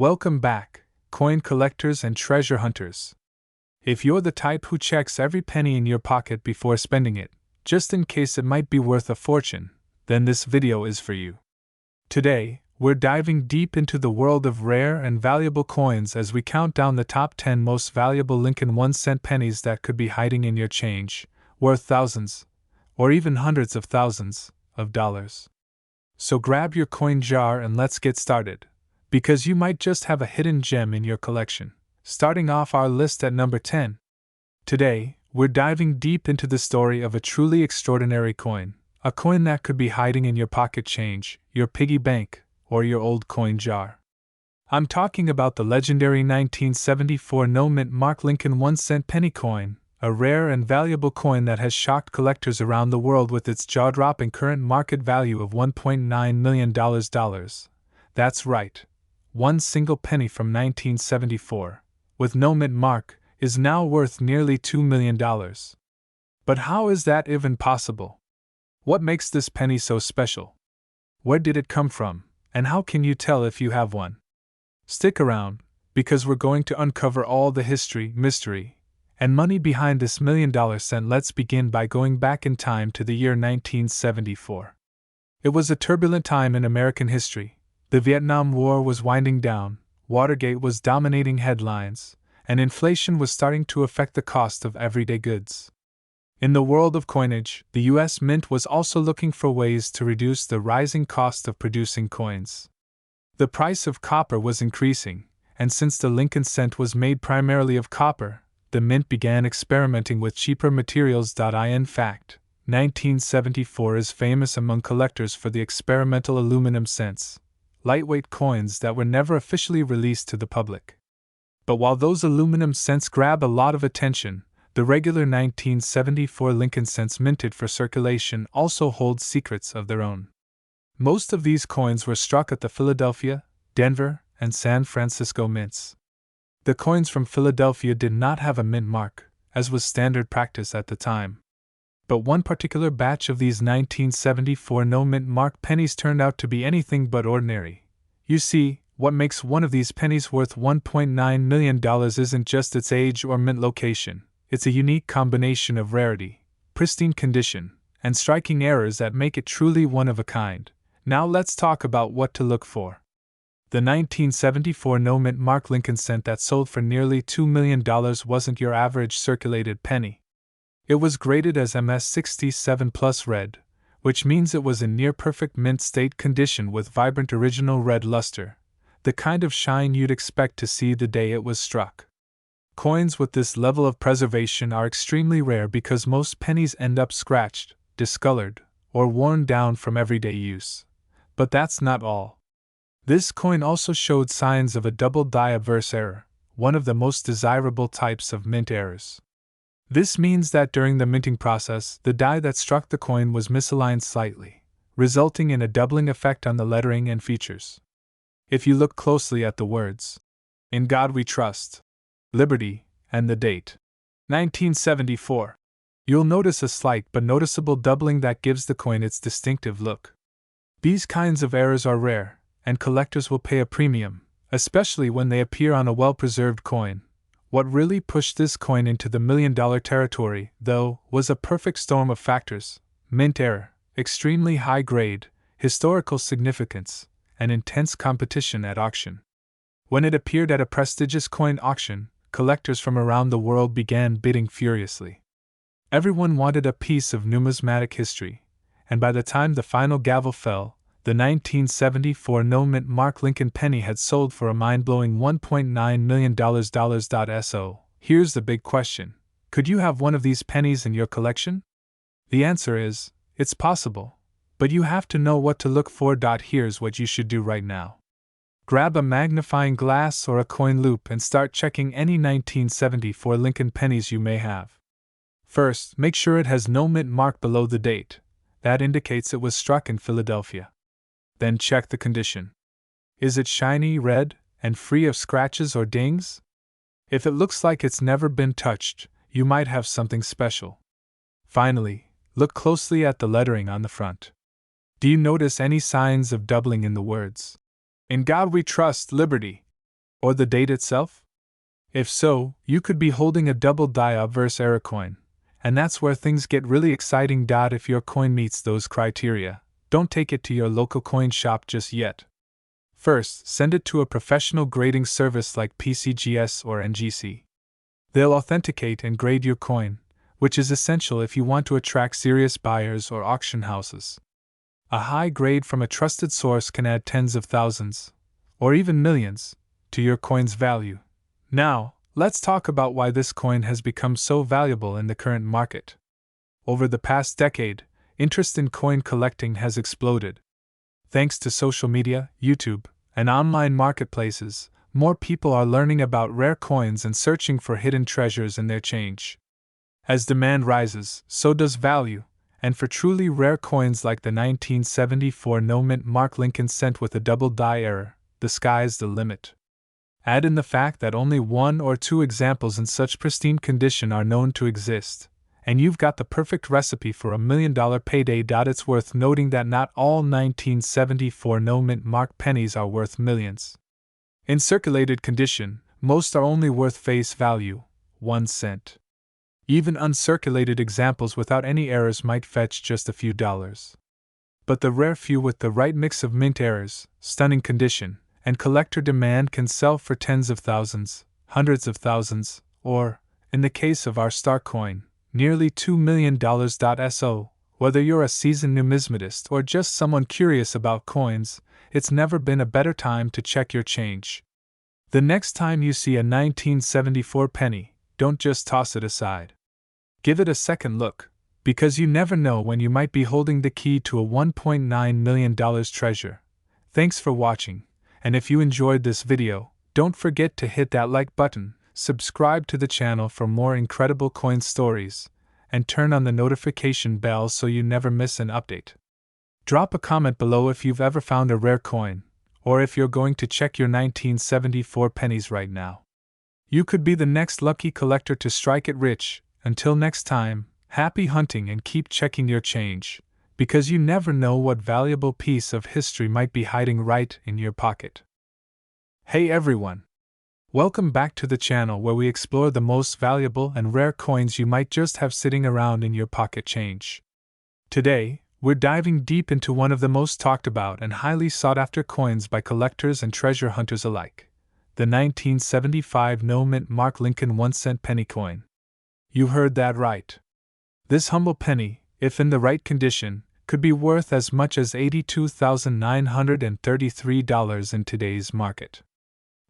Welcome back, coin collectors and treasure hunters. If you're the type who checks every penny in your pocket before spending it, just in case it might be worth a fortune, then this video is for you. Today, we're diving deep into the world of rare and valuable coins as we count down the top 10 most valuable Lincoln 1-cent pennies that could be hiding in your change, worth thousands, or even hundreds of thousands, of dollars. So grab your coin jar and let's get started, because you might just have a hidden gem in your collection. Starting off our list at number 10. Today, we're diving deep into the story of a truly extraordinary coin, a coin that could be hiding in your pocket change, your piggy bank, or your old coin jar. I'm talking about the legendary 1974 no-mint mark Lincoln 1-cent penny coin, a rare and valuable coin that has shocked collectors around the world with its jaw-dropping current market value of $1.9 million. That's right. One single penny from 1974, with no mint mark, is now worth nearly $2 million. But how is that even possible? What makes this penny so special? Where did it come from, and how can you tell if you have one? Stick around, because we're going to uncover all the history, mystery, and money behind this $1 million cent. Let's begin by going back in time to the year 1974. It was a turbulent time in American history. The Vietnam War was winding down, Watergate was dominating headlines, and inflation was starting to affect the cost of everyday goods. In the world of coinage, the U.S. Mint was also looking for ways to reduce the rising cost of producing coins. The price of copper was increasing, and since the Lincoln cent was made primarily of copper, the Mint began experimenting with cheaper materials. In fact, 1974 is famous among collectors for the experimental aluminum cents, lightweight coins that were never officially released to the public. But while those aluminum cents grab a lot of attention, the regular 1974 Lincoln cents minted for circulation also hold secrets of their own. Most of these coins were struck at the Philadelphia, Denver, and San Francisco mints. The coins from Philadelphia did not have a mint mark, as was standard practice at the time. But one particular batch of these 1974 no-mint mark pennies turned out to be anything but ordinary. You see, what makes one of these pennies worth $1.9 million isn't just its age or mint location, it's a unique combination of rarity, pristine condition, and striking errors that make it truly one of a kind. Now let's talk about what to look for. The 1974 no-mint mark Lincoln cent that sold for nearly $2 million wasn't your average circulated penny. It was graded as MS67 plus red, which means it was in near-perfect mint state condition with vibrant original red luster, the kind of shine you'd expect to see the day it was struck. Coins with this level of preservation are extremely rare because most pennies end up scratched, discolored, or worn down from everyday use. But that's not all. This coin also showed signs of a double die averse error, one of the most desirable types of mint errors. This means that during the minting process, the die that struck the coin was misaligned slightly, resulting in a doubling effect on the lettering and features. If you look closely at the words, "In God We Trust," "Liberty," and the date, 1974, you'll notice a slight but noticeable doubling that gives the coin its distinctive look. These kinds of errors are rare, and collectors will pay a premium, especially when they appear on a well-preserved coin. What really pushed this coin into the $1 million territory, though, was a perfect storm of factors: mint error, extremely high grade, historical significance, and intense competition at auction. When it appeared at a prestigious coin auction, collectors from around the world began bidding furiously. Everyone wanted a piece of numismatic history, and by the time the final gavel fell, the 1974 no-mint mark Lincoln penny had sold for a mind-blowing $1.9 million. So, here's the big question: could you have one of these pennies in your collection? The answer is, it's possible, but you have to know what to look for. Here's what you should do right now. Grab a magnifying glass or a coin loop and start checking any 1974 Lincoln pennies you may have. First, make sure it has no mint mark below the date. That indicates it was struck in Philadelphia. Then check the condition. Is it shiny red and free of scratches or dings? If it looks like it's never been touched, you might have something special. Finally, look closely at the lettering on the front. Do you notice any signs of doubling in the words? "In God We Trust, Liberty," Or the date itself? If so, you could be holding a double die obverse error coin, and that's where things get really exciting. If your coin meets those criteria, don't take it to your local coin shop just yet. First, send it to a professional grading service like PCGS or NGC. They'll authenticate and grade your coin, which is essential if you want to attract serious buyers or auction houses. A high grade from a trusted source can add tens of thousands, or even millions, to your coin's value. Now, let's talk about why this coin has become so valuable in the current market. Over the past decade, interest in coin collecting has exploded. Thanks to social media, YouTube, and online marketplaces, more people are learning about rare coins and searching for hidden treasures in their change. As demand rises, so does value, and for truly rare coins like the 1974 no-mint mark Lincoln cent with a double die error, the sky's the limit. Add in the fact that only 1 or 2 examples in such pristine condition are known to exist, and you've got the perfect recipe for $1 million payday. It's worth noting that not all 1974 no-mint mark pennies are worth millions. In circulated condition, most are only worth face value, 1 cent. Even uncirculated examples without any errors might fetch just a few dollars. But the rare few with the right mix of mint errors, stunning condition, and collector demand can sell for tens of thousands, hundreds of thousands, or, in the case of our star coin, nearly $2 million. So, whether you're a seasoned numismatist or just someone curious about coins, it's never been a better time to check your change. The next time you see a 1974 penny, don't just toss it aside. Give it a second look, because you never know when you might be holding the key to a $1.9 million treasure. Thanks for watching. And if you enjoyed this video, don't forget to hit that like button, subscribe to the channel for more incredible coin stories, and turn on the notification bell so you never miss an update. Drop a comment below if you've ever found a rare coin, or if you're going to check your 1974 pennies right now. You could be the next lucky collector to strike it rich. Until next time, happy hunting and keep checking your change, because you never know what valuable piece of history might be hiding right in your pocket. Hey everyone! Welcome back to the channel where we explore the most valuable and rare coins you might just have sitting around in your pocket change. Today, we're diving deep into one of the most talked about and highly sought after coins by collectors and treasure hunters alike, the 1975 no-mint mark Lincoln 1-cent penny coin. You heard that right. This humble penny, if in the right condition, could be worth as much as $82,933 in today's market.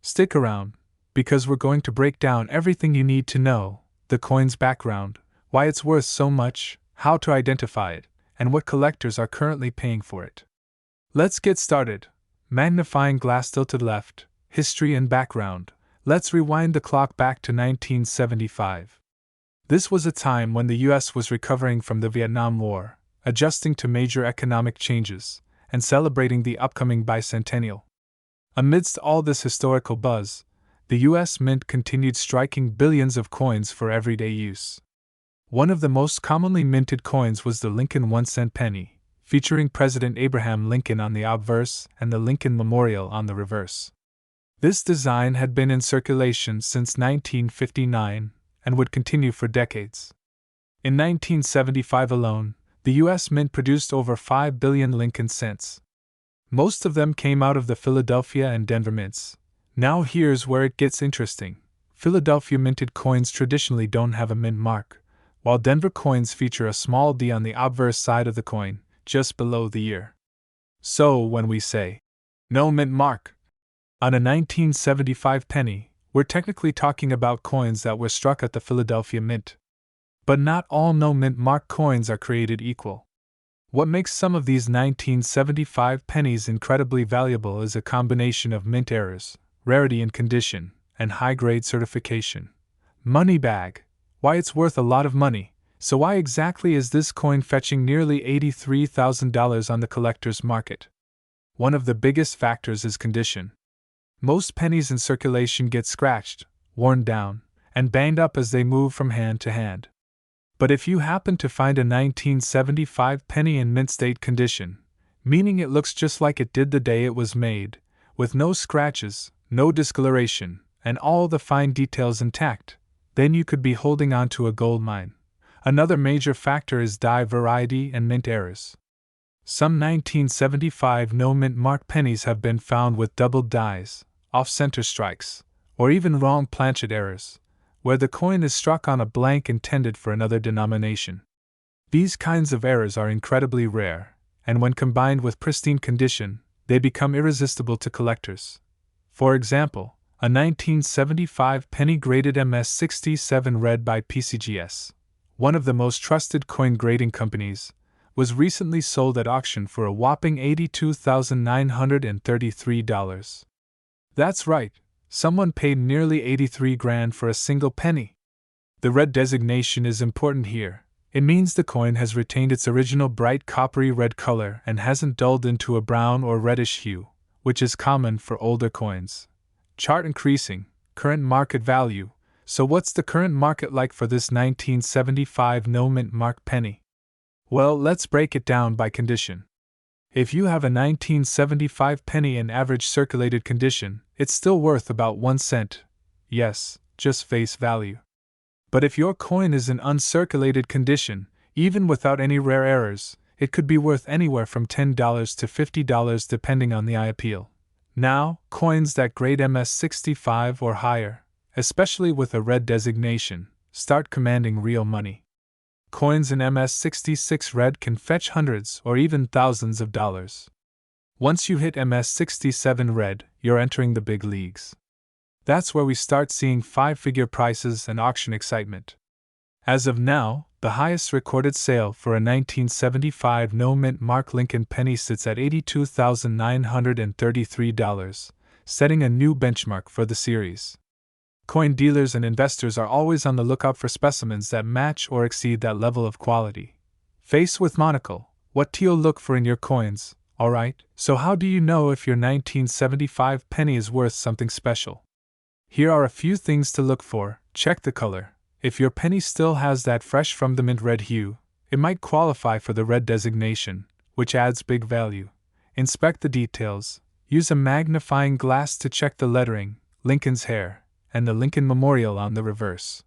Stick around, because we're going to break down everything you need to know: the coin's background, why it's worth so much, how to identify it, and what collectors are currently paying for it. Let's get started. Magnifying glass tilted left, history and background. Let's rewind the clock back to 1975. This was a time when the US was recovering from the Vietnam War, adjusting to major economic changes, and celebrating the upcoming bicentennial. Amidst all this historical buzz, the US Mint continued striking billions of coins for everyday use. One of the most commonly minted coins was the Lincoln 1-cent penny, featuring President Abraham Lincoln on the obverse and the Lincoln Memorial on the reverse. This design had been in circulation since 1959 and would continue for decades. In 1975 alone, the U.S. Mint produced over 5 billion Lincoln cents. Most of them came out of the Philadelphia and Denver mints. Now here's where it gets interesting. Philadelphia minted coins traditionally don't have a mint mark, while Denver coins feature a small D on the obverse side of the coin, just below the ear. So when we say, no mint mark on a 1975 penny, we're technically talking about coins that were struck at the Philadelphia Mint. But not all no-mint mark coins are created equal. What makes some of these 1975 pennies incredibly valuable is a combination of mint errors, rarity and condition, and high-grade certification. Money bag. Why it's worth a lot of money. So why exactly is this coin fetching nearly $83,000 on the collector's market? One of the biggest factors is condition. Most pennies in circulation get scratched, worn down, and banged up as they move from hand to hand. But if you happen to find a 1975 penny in mint state condition, meaning it looks just like it did the day it was made, with no scratches, no discoloration, and all the fine details intact, then you could be holding on to a gold mine. Another major factor is die variety and mint errors. Some 1975 no-mint mark pennies have been found with doubled dies, off-center strikes, or even wrong planchet errors, where the coin is struck on a blank intended for another denomination. These kinds of errors are incredibly rare, and when combined with pristine condition, they become irresistible to collectors. For example, a 1975 penny graded MS67 red by PCGS, one of the most trusted coin grading companies, was recently sold at auction for a whopping $82,933. That's right, someone paid nearly 83 grand for a single penny. The red designation is important here. It means the coin has retained its original bright coppery red color and hasn't dulled into a brown or reddish hue, which is common for older coins. Chart increasing, current market value. So what's the current market like for this 1975 no-mint mark penny? Well, let's break it down by condition. If you have a 1975 penny in average circulated condition, it's still worth about 1 cent. Yes, just face value. But if your coin is in uncirculated condition, even without any rare errors, it could be worth anywhere from $10 to $50 depending on the eye appeal. Now, coins that grade MS65 or higher, especially with a red designation, start commanding real money. Coins in MS66 red can fetch hundreds or even thousands of dollars. Once you hit MS67 red, you're entering the big leagues. That's where we start seeing 5-figure prices and auction excitement. As of now, the highest recorded sale for a 1975 no-mint mark Lincoln penny sits at $82,933, setting a new benchmark for the series. Coin dealers and investors are always on the lookout for specimens that match or exceed that level of quality. Face with monocle, what do you look for in your coins? Alright, so how do you know if your 1975 penny is worth something special? Here are a few things to look for. Check the color. If your penny still has that fresh from the mint red hue, it might qualify for the red designation, which adds big value. Inspect the details. Use a magnifying glass to check the lettering, Lincoln's hair, and the Lincoln Memorial on the reverse.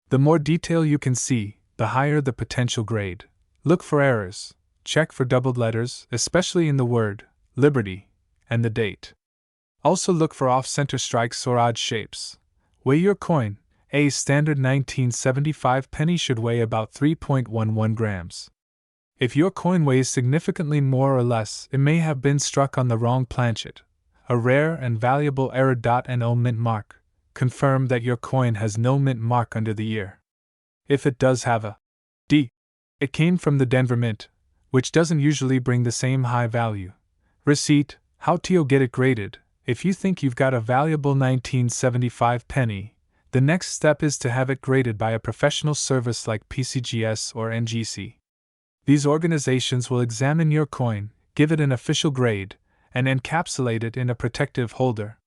The more detail you can see, the higher the potential grade. Look for errors. Check for doubled letters, especially in the word, Liberty, and the date. Also look for off-center strikes or odd shapes. Weigh your coin. A standard 1975 penny should weigh about 3.11 grams. If your coin weighs significantly more or less, it may have been struck on the wrong planchet, a rare and valuable error.no mint mark. Confirm that your coin has no mint mark under the ear. If it does have a D, it came from the Denver Mint, which doesn't usually bring the same high value. Receipt. How do you get it graded? If you think you've got a valuable 1975 penny, the next step is to have it graded by a professional service like PCGS or NGC. These organizations will examine your coin, give it an official grade, and encapsulate it in a protective holder.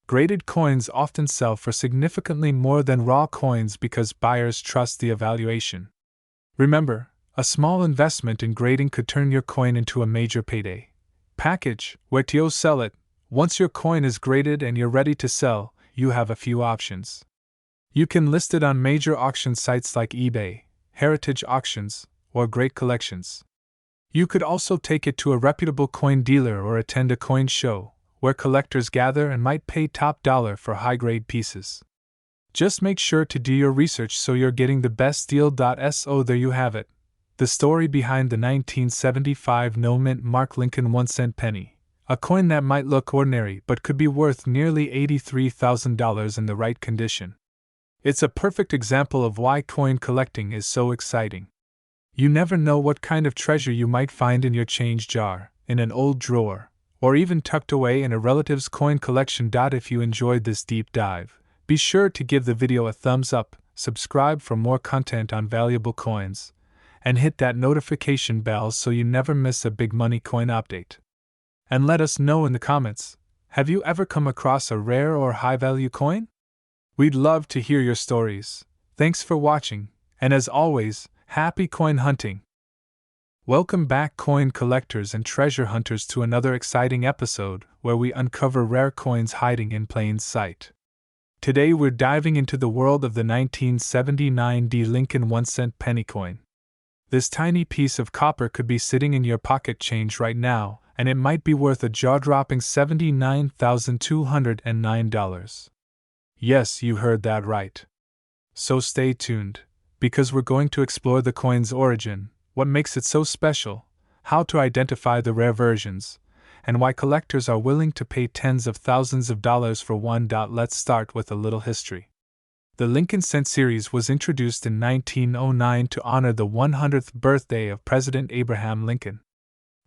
Graded coins often sell for significantly more than raw coins because buyers trust the evaluation. Remember, a small investment in grading could turn your coin into a major payday. Package. Where do you sell it? Once your coin is graded and you're ready to sell, you have a few options. You can list it on major auction sites like eBay, Heritage Auctions, or Great Collections. You could also take it to a reputable coin dealer or attend a coin show, where collectors gather and might pay top dollar for high-grade pieces. Just make sure to do your research so you're getting the best deal. So there you have it. The story behind the 1975 no-mint mark Lincoln 1-cent penny. A coin that might look ordinary but could be worth nearly $83,000 in the right condition. It's a perfect example of why coin collecting is so exciting. You never know what kind of treasure you might find in your change jar, in an old drawer, or even tucked away in a relative's coin collection. If you enjoyed this deep dive, be sure to give the video a thumbs up, subscribe for more content on valuable coins, and hit that notification bell so you never miss a big money coin update. And let us know in the comments, have you ever come across a rare or high-value coin? We'd love to hear your stories. Thanks for watching, and as always, happy coin hunting! Welcome back, coin collectors and treasure hunters, to another exciting episode where we uncover rare coins hiding in plain sight. Today we're diving into the world of the 1979 D Lincoln 1-cent penny coin. This tiny piece of copper could be sitting in your pocket change right now, and it might be worth a jaw-dropping $79,209. Yes, you heard that right. So stay tuned, because we're going to explore the coin's origin, what makes it so special, how to identify the rare versions, and why collectors are willing to pay tens of thousands of dollars for one. Let's start with a little history. The Lincoln Cent series was introduced in 1909 to honor the 100th birthday of President Abraham Lincoln.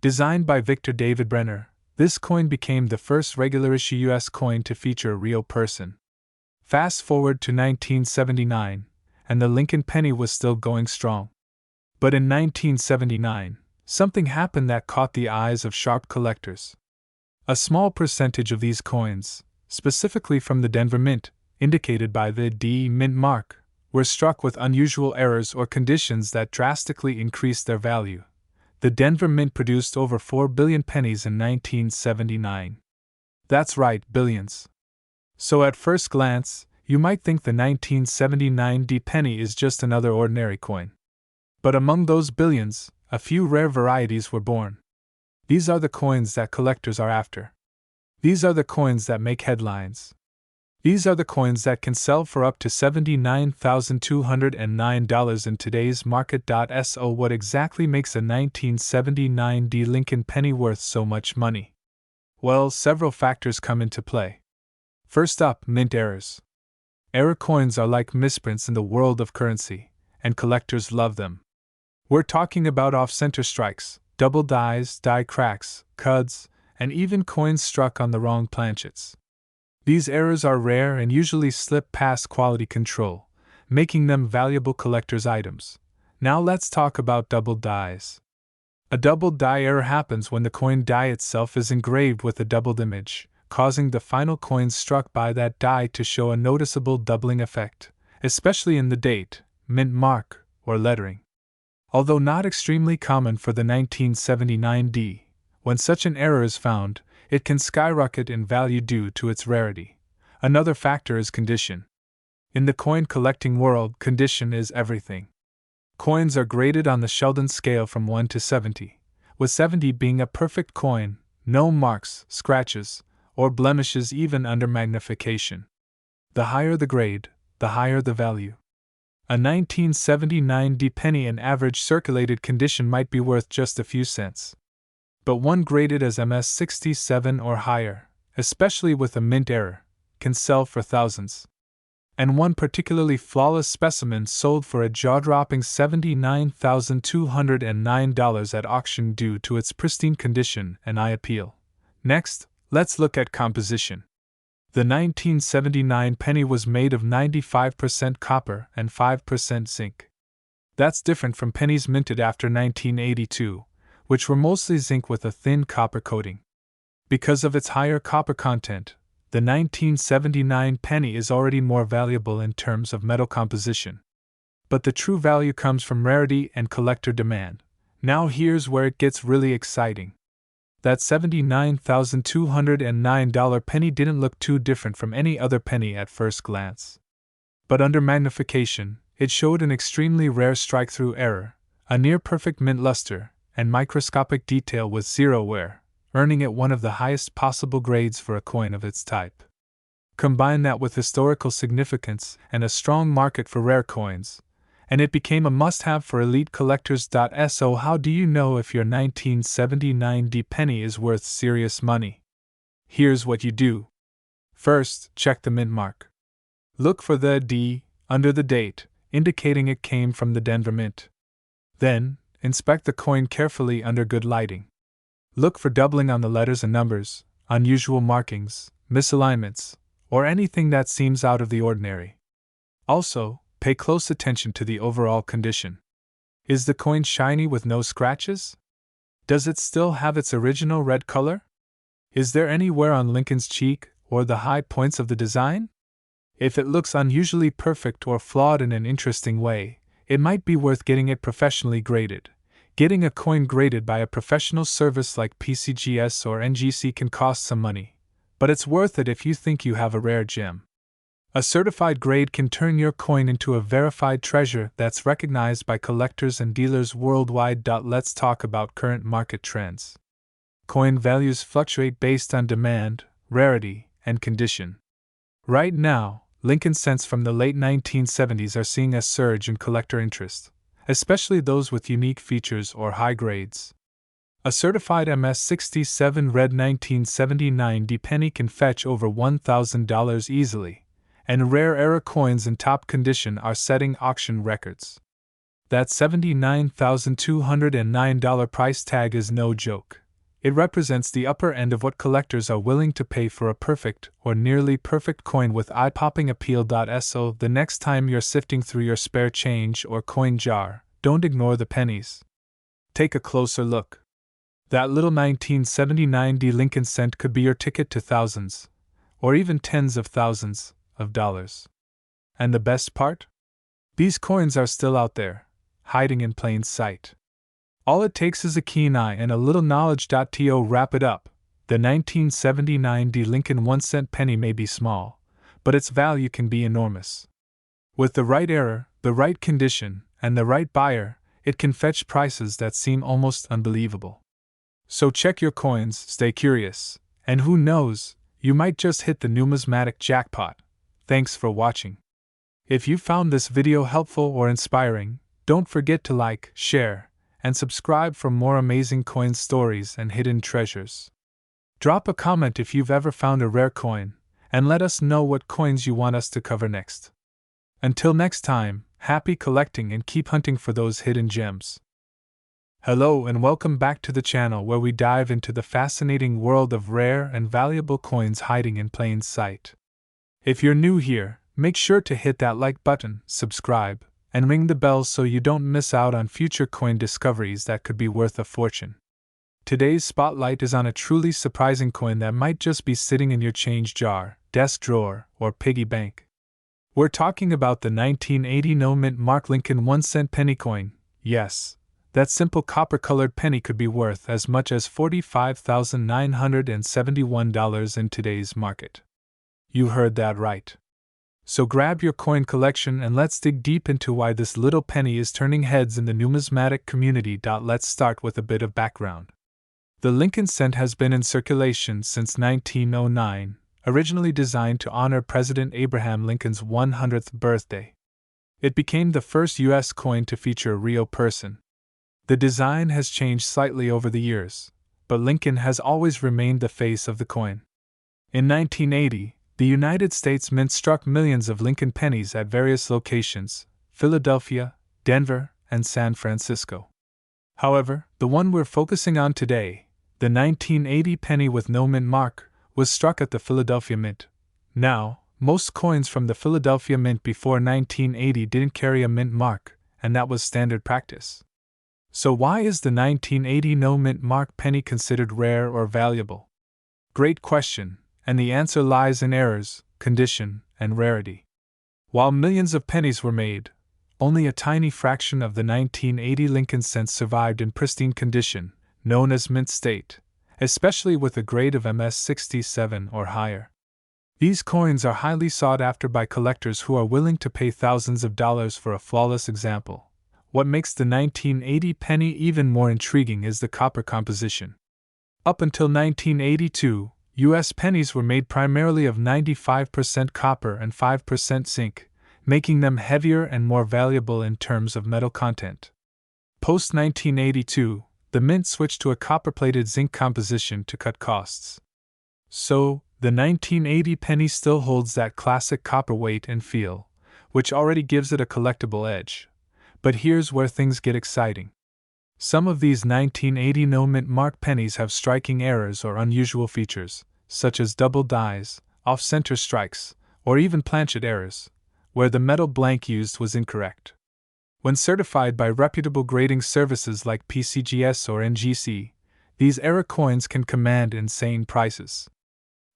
Designed by Victor David Brenner, this coin became the first regular-issue U.S. coin to feature a real person. Fast forward to 1979, and the Lincoln penny was still going strong. But in 1979, something happened that caught the eyes of sharp collectors. A small percentage of these coins, specifically from the Denver Mint, indicated by the D Mint mark, were struck with unusual errors or conditions that drastically increased their value. The Denver Mint produced over 4 billion pennies in 1979. That's right, billions. So at first glance, you might think the 1979 D penny is just another ordinary coin. But among those billions, a few rare varieties were born. These are the coins that collectors are after. These are the coins that make headlines. These are the coins that can sell for up to $79,209 in today's market. So what exactly makes a 1979 D Lincoln penny worth so much money? Well, several factors come into play. First up, mint errors. Error coins are like misprints in the world of currency, and collectors love them. We're talking about off-center strikes, double dies, die cracks, cuds, and even coins struck on the wrong planchets. These errors are rare and usually slip past quality control, making them valuable collector's items. Now let's talk about double dies. A double die error happens when the coin die itself is engraved with a doubled image, causing the final coin struck by that die to show a noticeable doubling effect, especially in the date, mint mark, or lettering. Although not extremely common for the 1979 D, when such an error is found, it can skyrocket in value due to its rarity. Another factor is condition. In the coin collecting world, condition is everything. Coins are graded on the Sheldon scale from 1 to 70, with 70 being a perfect coin, no marks, scratches, or blemishes even under magnification. The higher the grade, the higher the value. A 1979 D penny in average circulated condition might be worth just a few cents. But one graded as MS67 or higher, especially with a mint error, can sell for thousands. And one particularly flawless specimen sold for a jaw-dropping $79,209 at auction due to its pristine condition and eye appeal. Next, let's look at composition. The 1979 penny was made of 95% copper and 5% zinc. That's different from pennies minted after 1982, which were mostly zinc with a thin copper coating. Because of its higher copper content, the 1979 penny is already more valuable in terms of metal composition. But the true value comes from rarity and collector demand. Now here's where it gets really exciting. That $79,209 penny didn't look too different from any other penny at first glance. But under magnification, it showed an extremely rare strike-through error, a near-perfect mint luster, and microscopic detail with zero wear, earning it one of the highest possible grades for a coin of its type. Combine that with historical significance and a strong market for rare coins, and it became a must-have for elite collectors. So how do you know if your 1979 D penny is worth serious money? Here's what you do. First, check the mint mark. Look for the D under the date, indicating it came from the Denver Mint. Then, inspect the coin carefully under good lighting. Look for doubling on the letters and numbers, unusual markings, misalignments, or anything that seems out of the ordinary. Also, pay close attention to the overall condition. Is the coin shiny with no scratches? Does it still have its original red color? Is there any wear on Lincoln's cheek or the high points of the design? If it looks unusually perfect or flawed in an interesting way, it might be worth getting it professionally graded. Getting a coin graded by a professional service like PCGS or NGC can cost some money, but it's worth it if you think you have a rare gem. A certified grade can turn your coin into a verified treasure that's recognized by collectors and dealers worldwide. Let's talk about current market trends. Coin values fluctuate based on demand, rarity, and condition. Right now, Lincoln cents from the late 1970s are seeing a surge in collector interest, especially those with unique features or high grades. A certified MS-67 red 1979 D penny can fetch over $1,000 easily, and rare era coins in top condition are setting auction records. That $79,209 price tag is no joke. It represents the upper end of what collectors are willing to pay for a perfect or nearly perfect coin with eye-popping appeal. So the next time you're sifting through your spare change or coin jar, don't ignore the pennies. Take a closer look. That little 1979 D Lincoln cent could be your ticket to thousands, or even tens of thousands, of dollars. And the best part? These coins are still out there, hiding in plain sight. All it takes is a keen eye and a little knowledge. To wrap it up, the 1979 D Lincoln 1-cent penny may be small, but its value can be enormous. With the right era, the right condition, and the right buyer, it can fetch prices that seem almost unbelievable. So check your coins, stay curious, and who knows, you might just hit the numismatic jackpot. Thanks for watching. If you found this video helpful or inspiring, don't forget to like, share, and subscribe for more amazing coin stories and hidden treasures. Drop a comment if you've ever found a rare coin, and let us know what coins you want us to cover next. Until next time, happy collecting and keep hunting for those hidden gems. Hello and welcome back to the channel where we dive into the fascinating world of rare and valuable coins hiding in plain sight. If you're new here, make sure to hit that like button, subscribe, and ring the bell so you don't miss out on future coin discoveries that could be worth a fortune. Today's spotlight is on a truly surprising coin that might just be sitting in your change jar, desk drawer, or piggy bank. We're talking about the 1980 no-mint mark Lincoln 1-cent penny coin. Yes, that simple copper-colored penny could be worth as much as $45,971 in today's market. You heard that right. So grab your coin collection and let's dig deep into why this little penny is turning heads in the numismatic community. Let's start with a bit of background. The Lincoln cent has been in circulation since 1909, originally designed to honor President Abraham Lincoln's 100th birthday. It became the first U.S. coin to feature a real person. The design has changed slightly over the years, but Lincoln has always remained the face of the coin. In 1980, the United States Mint struck millions of Lincoln pennies at various locations: Philadelphia, Denver, and San Francisco. However, the one we're focusing on today, the 1980 penny with no mint mark, was struck at the Philadelphia Mint. Now, most coins from the Philadelphia Mint before 1980 didn't carry a mint mark, and that was standard practice. So why is the 1980 no mint mark penny considered rare or valuable? Great question. And the answer lies in errors, condition, and rarity. While millions of pennies were made, only a tiny fraction of the 1980 Lincoln cents survived in pristine condition, known as mint state, especially with a grade of MS-67 or higher. These coins are highly sought after by collectors who are willing to pay thousands of dollars for a flawless example. What makes the 1980 penny even more intriguing is the copper composition. Up until 1982, U.S. pennies were made primarily of 95% copper and 5% zinc, making them heavier and more valuable in terms of metal content. Post-1982, the mint switched to a copper-plated zinc composition to cut costs. So, the 1980 penny still holds that classic copper weight and feel, which already gives it a collectible edge. But here's where things get exciting. Some of these 1980 no-mint mark pennies have striking errors or unusual features, such as double dies, off-center strikes, or even planchet errors, where the metal blank used was incorrect. When certified by reputable grading services like PCGS or NGC, these error coins can command insane prices.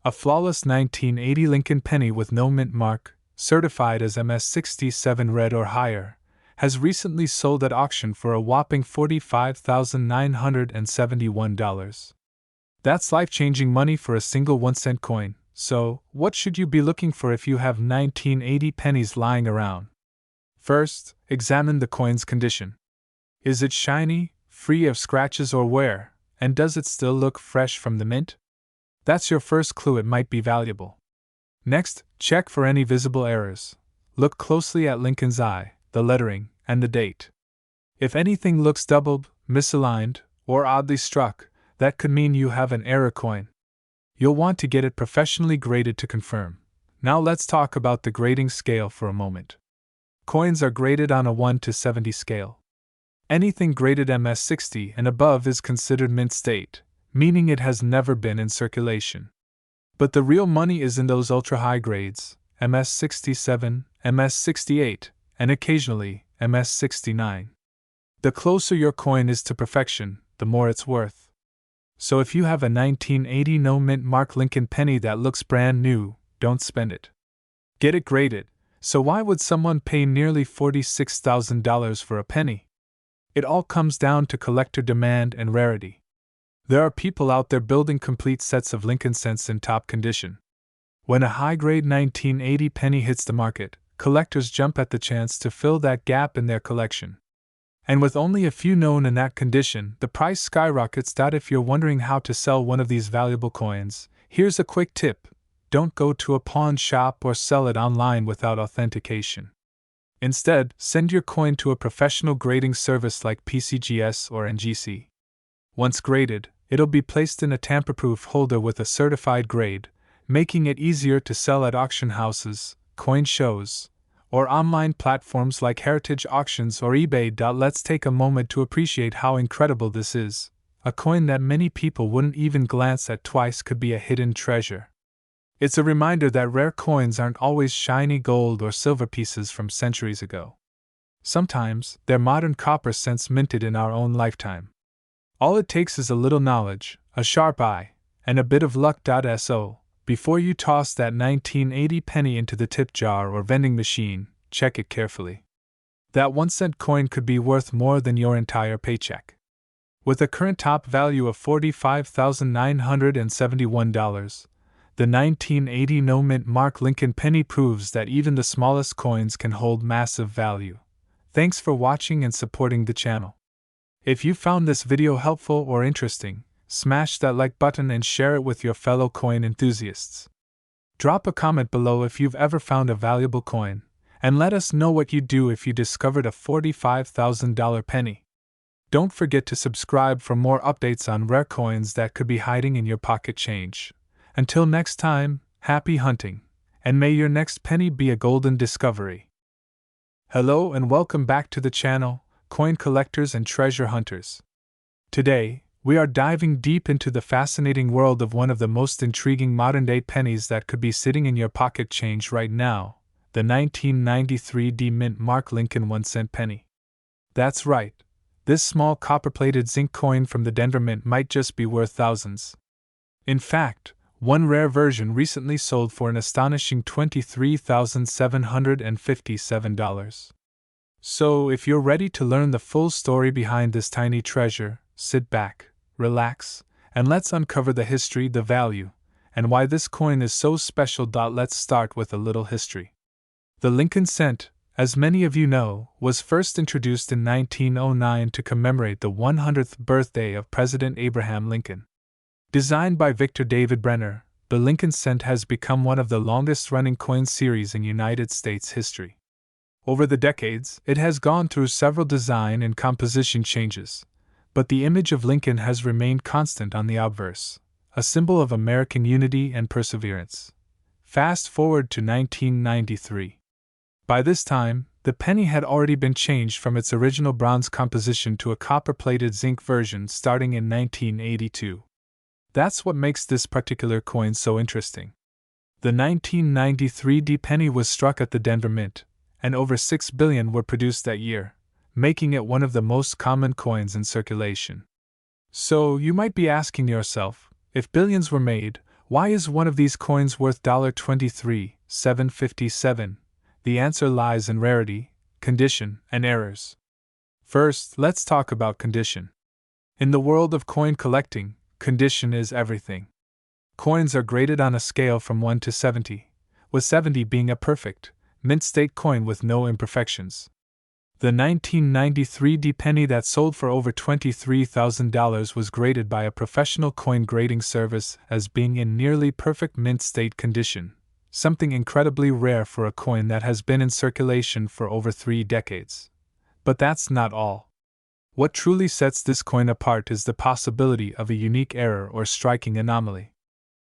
A flawless 1980 Lincoln penny with no mint mark, certified as MS-67 red or higher, has recently sold at auction for a whopping $45,971. That's life-changing money for a single 1-cent coin. So, what should you be looking for if you have 1980 pennies lying around? First, examine the coin's condition. Is it shiny, free of scratches or wear, and does it still look fresh from the mint? That's your first clue it might be valuable. Next, check for any visible errors. Look closely at Lincoln's eye, the lettering, and the date. If anything looks doubled, misaligned, or oddly struck, that could mean you have an error coin. You'll want to get it professionally graded to confirm. Now let's talk about the grading scale for a moment. Coins are graded on a 1 to 70 scale. Anything graded MS60 and above is considered mint state, meaning it has never been in circulation. But the real money is in those ultra-high grades, MS67, MS68, and occasionally MS69. The closer your coin is to perfection, the more it's worth. So if you have a 1980 no-mint mark Lincoln penny that looks brand new, don't spend it. Get it graded. So why would someone pay nearly $46,000 for a penny? It all comes down to collector demand and rarity. There are people out there building complete sets of Lincoln cents in top condition. When a high-grade 1980 penny hits the market, collectors jump at the chance to fill that gap in their collection. And with only a few known in that condition, the price skyrockets. If you're wondering how to sell one of these valuable coins, here's a quick tip. Don't go to a pawn shop or sell it online without authentication. Instead, send your coin to a professional grading service like PCGS or NGC. Once graded, it'll be placed in a tamper-proof holder with a certified grade, making it easier to sell at auction houses, coin shows, or online platforms like Heritage Auctions or eBay. Let's take a moment to appreciate how incredible this is. A coin that many people wouldn't even glance at twice could be a hidden treasure. It's a reminder that rare coins aren't always shiny gold or silver pieces from centuries ago. Sometimes, they're modern copper cents minted in our own lifetime. All it takes is a little knowledge, a sharp eye, and a bit of luck. So, before you toss that 1980 penny into the tip jar or vending machine, check it carefully. That 1-cent coin could be worth more than your entire paycheck. With a current top value of $45,971, the 1980 no-mint mark Lincoln penny proves that even the smallest coins can hold massive value. Thanks for watching and supporting the channel. If you found this video helpful or interesting, smash that like button and share it with your fellow coin enthusiasts. Drop a comment below if you've ever found a valuable coin, and let us know what you'd do if you discovered a $45,000 penny. Don't forget to subscribe for more updates on rare coins that could be hiding in your pocket change. Until next time, happy hunting, and may your next penny be a golden discovery. Hello and welcome back to the channel, coin collectors and treasure hunters. Today, we are diving deep into the fascinating world of one of the most intriguing modern-day pennies that could be sitting in your pocket change right now, the 1993 D-Mint mark Lincoln 1-cent penny. That's right, this small copper-plated zinc coin from the Denver Mint might just be worth thousands. In fact, one rare version recently sold for an astonishing $23,757. So, if you're ready to learn the full story behind this tiny treasure, sit back, relax, and let's uncover the history, the value, and why this coin is so special. Let's start with a little history. The Lincoln cent, as many of you know, was first introduced in 1909 to commemorate the 100th birthday of President Abraham Lincoln. Designed by Victor David Brenner, the Lincoln cent has become one of the longest-running coin series in United States history. Over the decades, it has gone through several design and composition changes, but the image of Lincoln has remained constant on the obverse, a symbol of American unity and perseverance. Fast forward to 1993. By this time, the penny had already been changed from its original bronze composition to a copper-plated zinc version starting in 1982. That's what makes this particular coin so interesting. The 1993 D penny was struck at the Denver Mint, and over 6 billion were produced that year, making it one of the most common coins in circulation. So, you might be asking yourself, if billions were made, why is one of these coins worth $23,757? The answer lies in rarity, condition, and errors. First, let's talk about condition. In the world of coin collecting, condition is everything. Coins are graded on a scale from 1 to 70, with 70 being a perfect, mint state coin with no imperfections. The 1993 penny that sold for over $23,000 was graded by a professional coin grading service as being in nearly perfect mint state condition, something incredibly rare for a coin that has been in circulation for over 3 decades. But that's not all. What truly sets this coin apart is the possibility of a unique error or striking anomaly.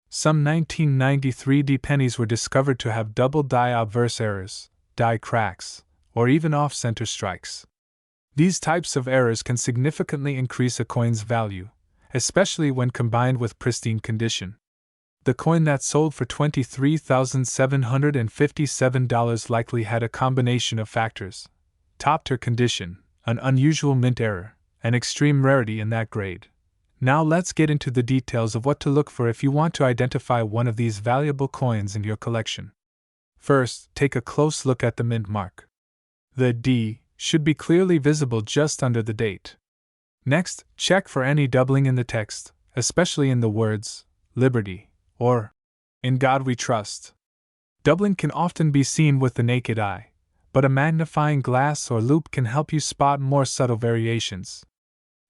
Some 1993 pennies were discovered to have double die obverse errors, die cracks, or even off-center strikes. These types of errors can significantly increase a coin's value, especially when combined with pristine condition. The coin that sold for $23,757 likely had a combination of factors: top-tier condition, an unusual mint error, and extreme rarity in that grade. Now let's get into the details of what to look for if you want to identify one of these valuable coins in your collection. First, take a close look at the mint mark. The D should be clearly visible just under the date. Next, check for any doubling in the text, especially in the words, Liberty, or In God We Trust. Doubling can often be seen with the naked eye, but a magnifying glass or loupe can help you spot more subtle variations.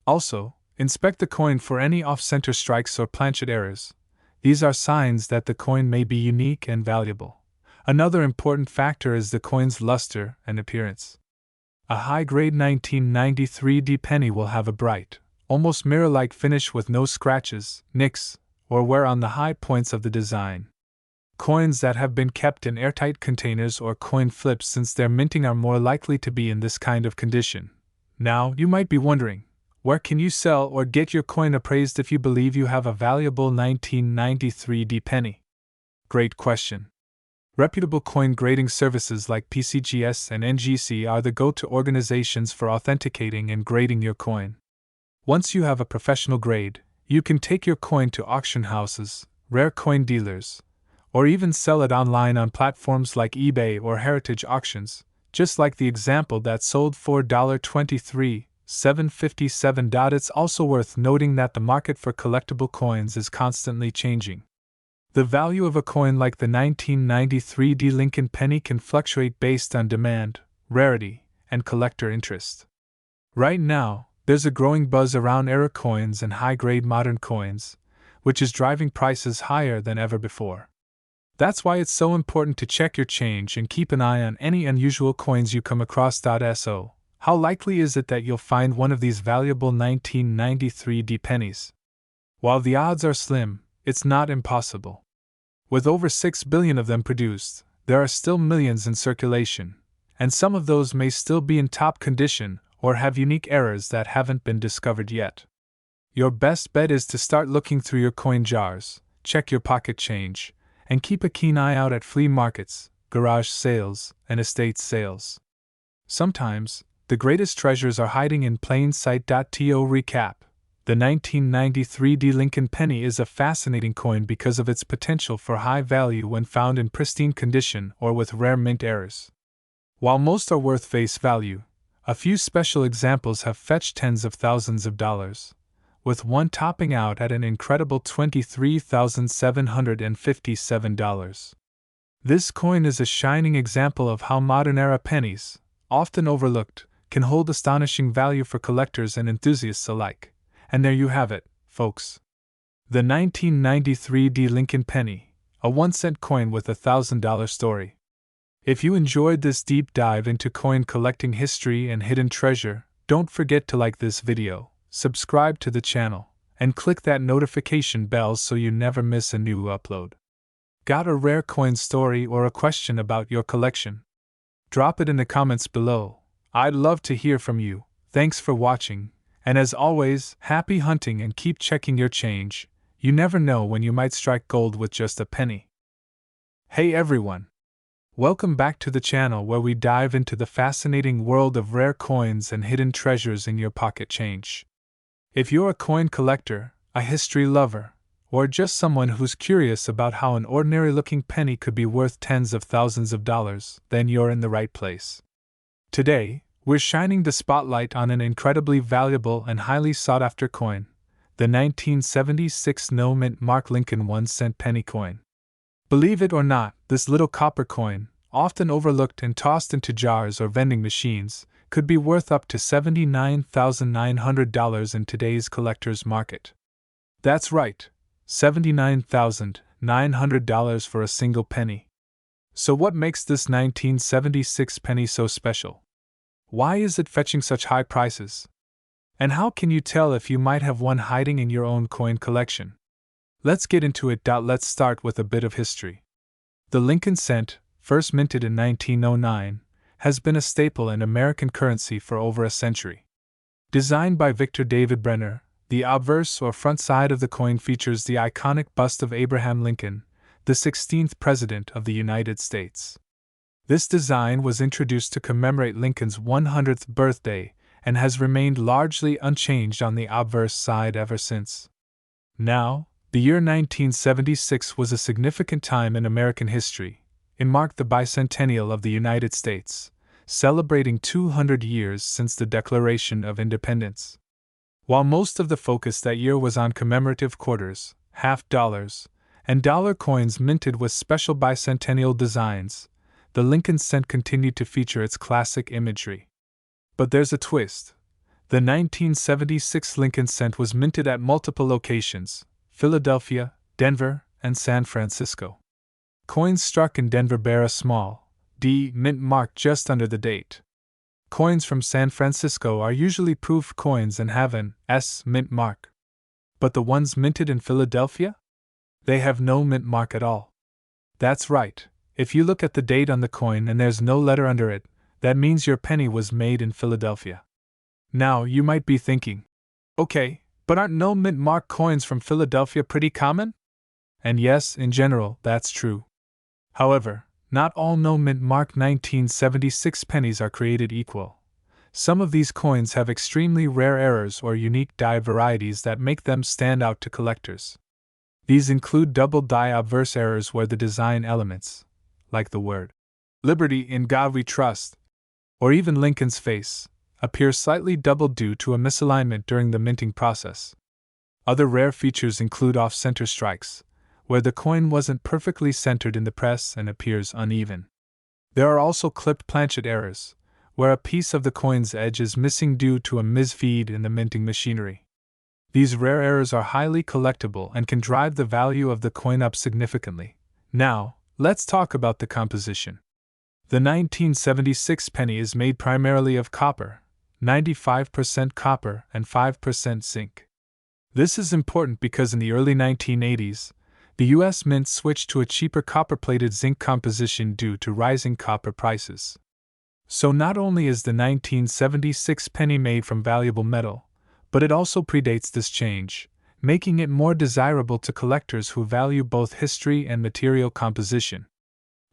Also, inspect the coin for any off-center strikes or planchet errors. These are signs that the coin may be unique and valuable. Another important factor is the coin's luster and appearance. A high-grade 1993 penny will have a bright, almost mirror-like finish with no scratches, nicks, or wear on the high points of the design. Coins that have been kept in airtight containers or coin flips since their minting are more likely to be in this kind of condition. Now, you might be wondering, where can you sell or get your coin appraised if you believe you have a valuable 1993 penny? Great question. Reputable coin grading services like PCGS and NGC are the go-to organizations for authenticating and grading your coin. Once you have a professional grade, you can take your coin to auction houses, rare coin dealers, or even sell it online on platforms like eBay or heritage auctions, just like the example that sold for $23,757. It's also worth noting that the market for collectible coins is constantly changing. The value of a coin like the 1993 Lincoln penny can fluctuate based on demand, rarity, and collector interest. Right now, there's a growing buzz around era coins and high-grade modern coins, which is driving prices higher than ever before. That's why it's so important to check your change and keep an eye on any unusual coins you come across. So, how likely is it that you'll find one of these valuable 1993 pennies? While the odds are slim, it's not impossible. With over 6 billion of them produced, there are still millions in circulation, and some of those may still be in top condition or have unique errors that haven't been discovered yet. Your best bet is to start looking through your coin jars, check your pocket change, and keep a keen eye out at flea markets, garage sales, and estate sales. Sometimes, the greatest treasures are hiding in plain sight. To recap, the 1993 Lincoln penny is a fascinating coin because of its potential for high value when found in pristine condition or with rare mint errors. While most are worth face value, a few special examples have fetched tens of thousands of dollars, with one topping out at an incredible $23,757. This coin is a shining example of how modern-era pennies, often overlooked, can hold astonishing value for collectors and enthusiasts alike. And there you have it, folks. The 1993 Lincoln penny, a 1-cent coin with a $1,000 story. If you enjoyed this deep dive into coin collecting history and hidden treasure, don't forget to like this video, subscribe to the channel, and click that notification bell so you never miss a new upload. Got a rare coin story or a question about your collection? Drop it in the comments below. I'd love to hear from you. Thanks for watching. And as always, happy hunting and keep checking your change. You never know when you might strike gold with just a penny. Hey everyone! Welcome back to the channel where we dive into the fascinating world of rare coins and hidden treasures in your pocket change. If you're a coin collector, a history lover, or just someone who's curious about how an ordinary-looking penny could be worth tens of thousands of dollars, then you're in the right place. Today, we're shining the spotlight on an incredibly valuable and highly sought-after coin, the 1976 no-mint mark Lincoln 1-cent penny coin. Believe it or not, this little copper coin, often overlooked and tossed into jars or vending machines, could be worth up to $79,900 in today's collector's market. That's right, $79,900 for a single penny. So what makes this 1976 penny so special? Why is it fetching such high prices? And how can you tell if you might have one hiding in your own coin collection? Let's get into it. Let's start with a bit of history. The Lincoln cent, first minted in 1909, has been a staple in American currency for over a century. Designed by Victor David Brenner, the obverse or front side of the coin features the iconic bust of Abraham Lincoln, the 16th President of the United States. This design was introduced to commemorate Lincoln's 100th birthday and has remained largely unchanged on the obverse side ever since. Now, the year 1976 was a significant time in American history. It marked the bicentennial of the United States, celebrating 200 years since the Declaration of Independence. While most of the focus that year was on commemorative quarters, half dollars, and dollar coins minted with special bicentennial designs, the Lincoln cent continued to feature its classic imagery. But there's a twist. The 1976 Lincoln cent was minted at multiple locations: Philadelphia, Denver, and San Francisco. Coins struck in Denver bear a small D mint mark just under the date. Coins from San Francisco are usually proof coins and have an S mint mark. But the ones minted in Philadelphia? They have no mint mark at all. That's right. If you look at the date on the coin and there's no letter under it, that means your penny was made in Philadelphia. Now, you might be thinking, okay, but aren't no mint mark coins from Philadelphia pretty common? And yes, in general, that's true. However, not all no mint mark 1976 pennies are created equal. Some of these coins have extremely rare errors or unique die varieties that make them stand out to collectors. These include double die obverse errors where the design elements, like the word "Liberty in God We Trust," or even Lincoln's face, appear slightly doubled due to a misalignment during the minting process. Other rare features include off-center strikes, where the coin wasn't perfectly centered in the press and appears uneven. There are also clipped planchet errors, where a piece of the coin's edge is missing due to a misfeed in the minting machinery. These rare errors are highly collectible and can drive the value of the coin up significantly. Now, let's talk about the composition. The 1976 penny is made primarily of copper, 95% copper and 5% zinc. This is important because in the early 1980s, the U.S. Mint switched to a cheaper copper-plated zinc composition due to rising copper prices. So not only is the 1976 penny made from valuable metal, but it also predates this change, making it more desirable to collectors who value both history and material composition.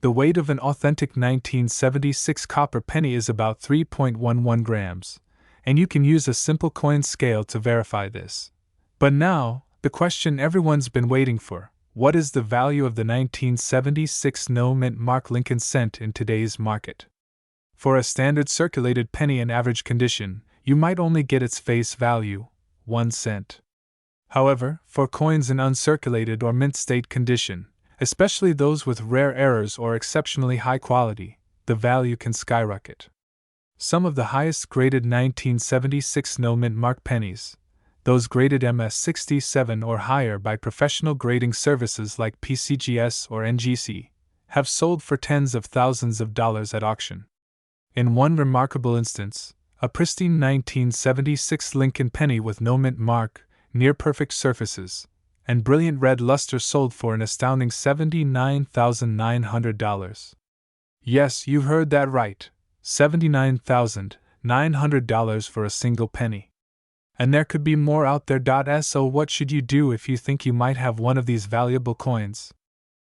The weight of an authentic 1976 copper penny is about 3.11 grams, and you can use a simple coin scale to verify this. But now, the question everyone's been waiting for: what is the value of the 1976 no-mint mark Lincoln cent in today's market? For a standard circulated penny in average condition, you might only get its face value, 1 cent. However, for coins in uncirculated or mint state condition, especially those with rare errors or exceptionally high quality, the value can skyrocket. Some of the highest graded 1976 no-mint mark pennies, those graded MS67 or higher by professional grading services like PCGS or NGC, have sold for tens of thousands of dollars at auction. In one remarkable instance, a pristine 1976 Lincoln penny with no mint mark, near-perfect surfaces, and brilliant red luster sold for an astounding $79,900. Yes, you heard that right, $79,900 for a single penny. And there could be more out there. So what should you do if you think you might have one of these valuable coins?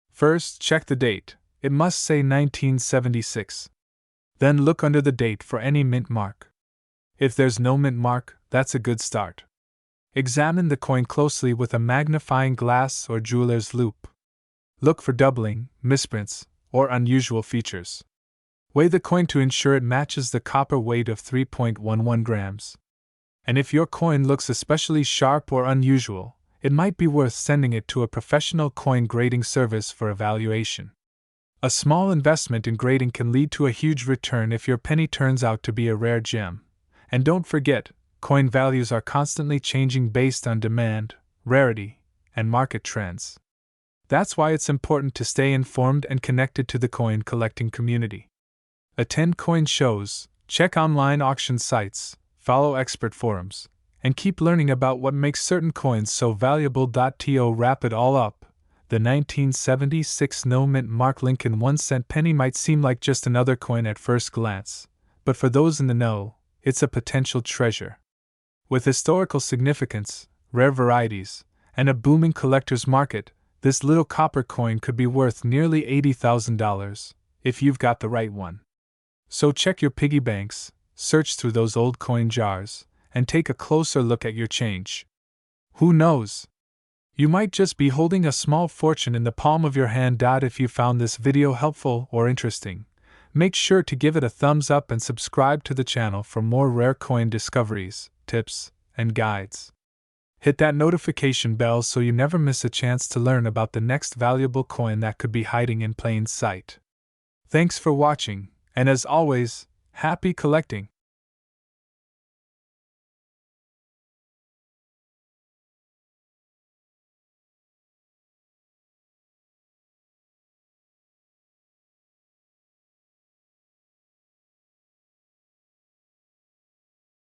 First, check the date. It must say 1976. Then look under the date for any mint mark. If there's no mint mark, that's a good start. Examine the coin closely with a magnifying glass or jeweler's loupe. Look for doubling, misprints, or unusual features. Weigh the coin to ensure it matches the copper weight of 3.11 grams. And if your coin looks especially sharp or unusual, it might be worth sending it to a professional coin grading service for evaluation. A small investment in grading can lead to a huge return if your penny turns out to be a rare gem. And don't forget, coin values are constantly changing based on demand, rarity, and market trends. That's why it's important to stay informed and connected to the coin collecting community. Attend coin shows, check online auction sites, follow expert forums, and keep learning about what makes certain coins so valuable. To wrap it all up, the 1976 no-mint Mark Lincoln 1-cent penny might seem like just another coin at first glance, but for those in the know, it's a potential treasure. With historical significance, rare varieties, and a booming collector's market, this little copper coin could be worth nearly $80,000 if you've got the right one. So check your piggy banks, search through those old coin jars, and take a closer look at your change. Who knows? You might just be holding a small fortune in the palm of your hand. If you found this video helpful or interesting, make sure to give it a thumbs up and subscribe to the channel for more rare coin discoveries, tips, and guides. Hit that notification bell so you never miss a chance to learn about the next valuable coin that could be hiding in plain sight. Thanks for watching, and as always, happy collecting!